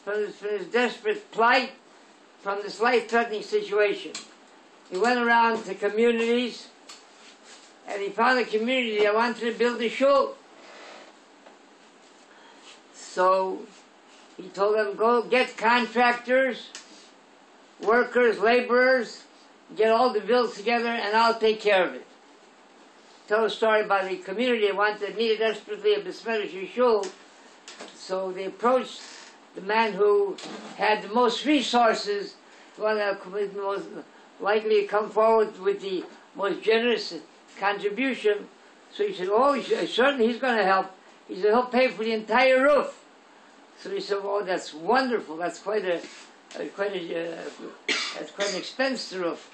his desperate plight, from this life-threatening situation. He went around to communities, and he found a community that wanted to build a shul. So he told them, go get contractors, workers, laborers, get all the bills together, and I'll take care of it. Tell a story about a community that needed desperately a Besmerish shul. So they approached the man who had the most resources, the one that was most likely to come forward with the most generous contribution. So he said, oh, certainly he's going to help. He said, he'll pay for the entire roof. So he said, oh, that's wonderful. That's quite an expense, the roof.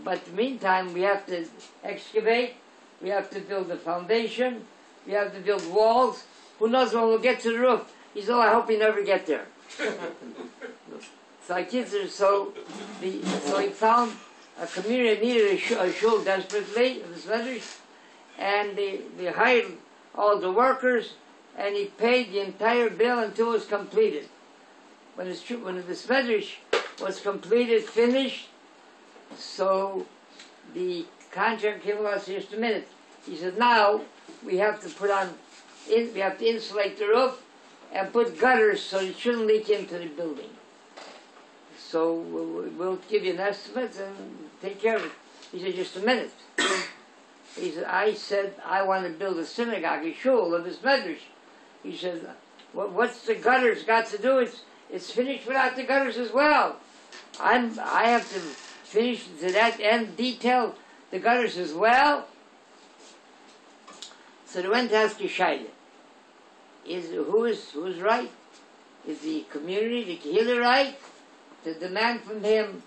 But in the meantime, we have to excavate. We have to build the foundation. We have to build walls. Who knows when we'll get to the roof? He said, oh, I hope we never get there. So he found a community that needed a shul desperately, and they hired all the workers, and he paid the entire bill until it was completed. When the Medrash was completed, finished, so the contractor came to us just a minute. He said, now we have to we have to insulate the roof and put gutters so it shouldn't leak into the building. So we'll give you an estimate and take care of it. He said, just a minute. He said, I want to build a synagogue, a shul of his medrash. He said, what's the gutters got to do? It's finished without the gutters as well. I have to finish to that end, detail the gutters as well. So they went to ask Yeshaya, who's right? Is the community, the Kehillah right? To demand from him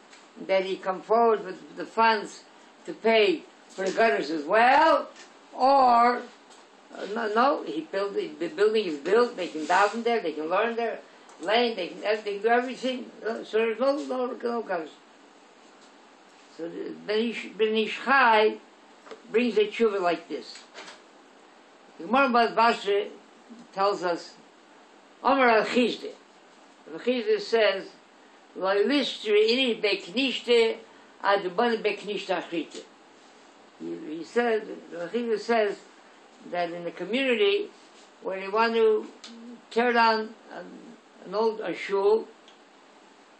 that he come forward with the funds to pay for the gutters as well? Or, no, the building is built, they can daven there, they can learn there, lane, they can do everything, so there's no gutters. So Ben Ish Chai brings a tshuva like this. The Gemara Bas Basra tells us, Omer al-Chizde. Al-Chizde says, Lo ilistri ini beknishte ad bane beknishte achrite. He said, Al-Chizde says that in the community where they want to tear down a shul,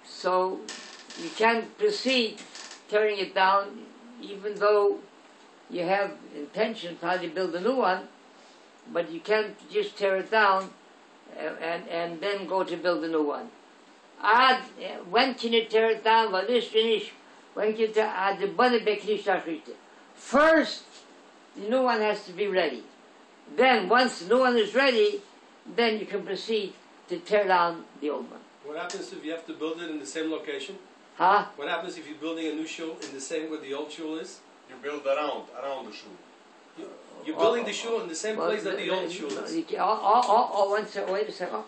so you can't proceed tearing it down, even though you have intention to build a new one, but you can't just tear it down and then go to build a new one. When can you tear it down? When can you tear it? First, the new one has to be ready. Then, once the new one is ready, then you can proceed to tear down the old one. What happens if you have to build it in the same location? Huh? What happens if you're building a new shul in the same where the old shul is? You build around the shul. You're building the shul in the same place that the old shul is. One second, wait a second.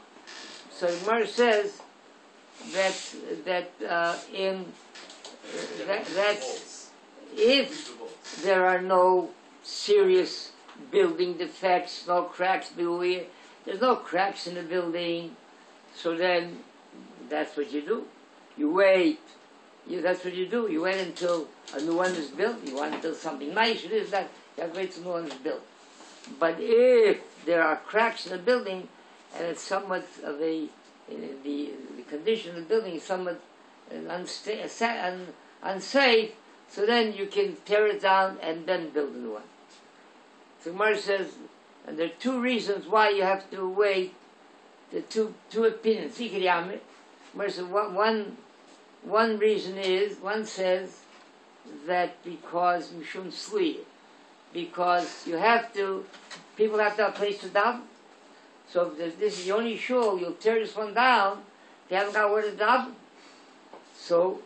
So Gemara says that if there are no serious building defects, no cracks, there's no cracks in the building, so then that's what you do. You wait. That's what you do. You wait until a new one is built. You want to build something nice. It is that. You have to wait till a new one is built. But if there are cracks in the building, and it's somewhat of the condition of the building is somewhat unsafe, so then you can tear it down and then build a new one. So Gemara says, and there are two reasons why you have to wait. The two opinions. Gemara says one reason is, one says that because Mishum Sli, because people have to have a place to daven. So if this is the only shul, you'll tear this one down, they haven't got where to daven. So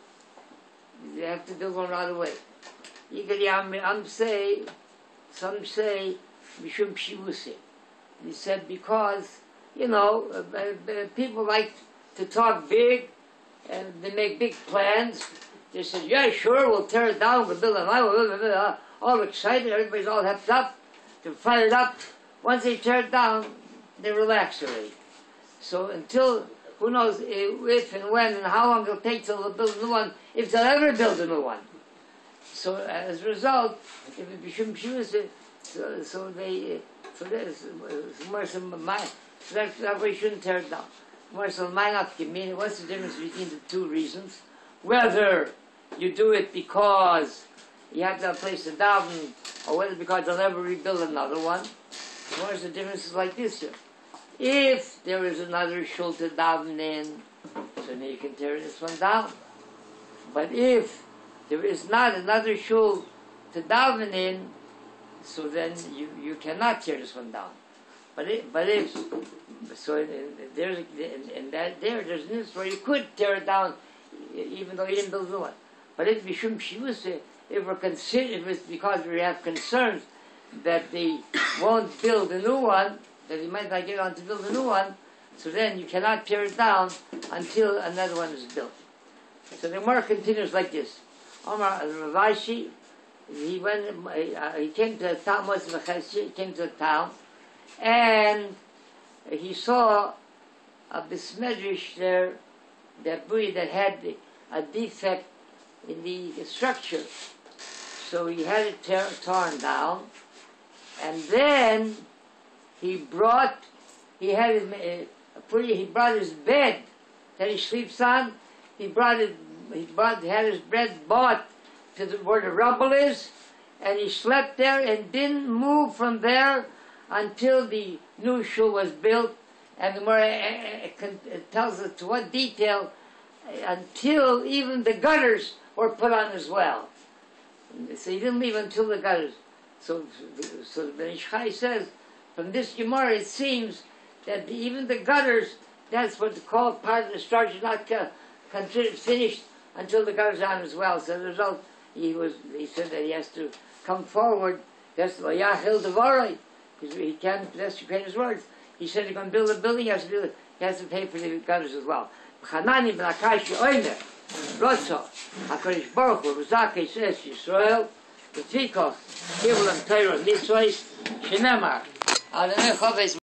you have to build one right away. Some say Mishum Shivuse. He said because, people like to talk big, and they make big plans. They say, yeah, sure, we'll tear it down, we'll build a line, all excited, everybody's all hepped up to fire it up. Once they tear it down, they relax already. So until who knows if and when and how long it'll take till they'll build a new one, if they'll ever build a new one. So as a result, if it becomes so that's why you shouldn't tear it down. What's the difference between the two reasons? Whether you do it because you have to have a place to daven, or whether because they'll never rebuild another one. What's the difference is like this here. If there is another shul to daven in, so then you can tear this one down. But if there is not another shul to daven in, so then you cannot tear this one down. But if so there's an instance where you could tear it down even though you didn't build a new one. But if Mishum Shivuse, if it's because we have concerns that they won't build a new one, that they might not get on to build a new one, so then you cannot tear it down until another one is built. So the Gemara continues like this. Omar Ravashi, he came to a town, he came to a town, and he saw a bismedrish there, that had a defect in the structure. So he had it torn down, and then he brought his bed that he sleeps on. Had his bed brought to where the rubble is, and he slept there and didn't move from there until the new shul was built. And the Gemara tells us to what detail, until even the gutters were put on as well. So he didn't leave until the gutters. So the Ben Ish Chai says, from this Gemara it seems that even the gutters, that's what's called part of the structure, not considered finished until the gutters are on as well. So as a result, he said that he has to come forward. That's Yachil Devoroi, because he can't create his words. He said he's going to build a building, he has to pay for the gutters as well. Chanani ben Akashi Oimer, Rotzo, HaKadosh Baruch Hu, Rizakei says Yisrael, V'tikoch, Kivul and Torah Mitzvahs, Shenemar, Adonai Choves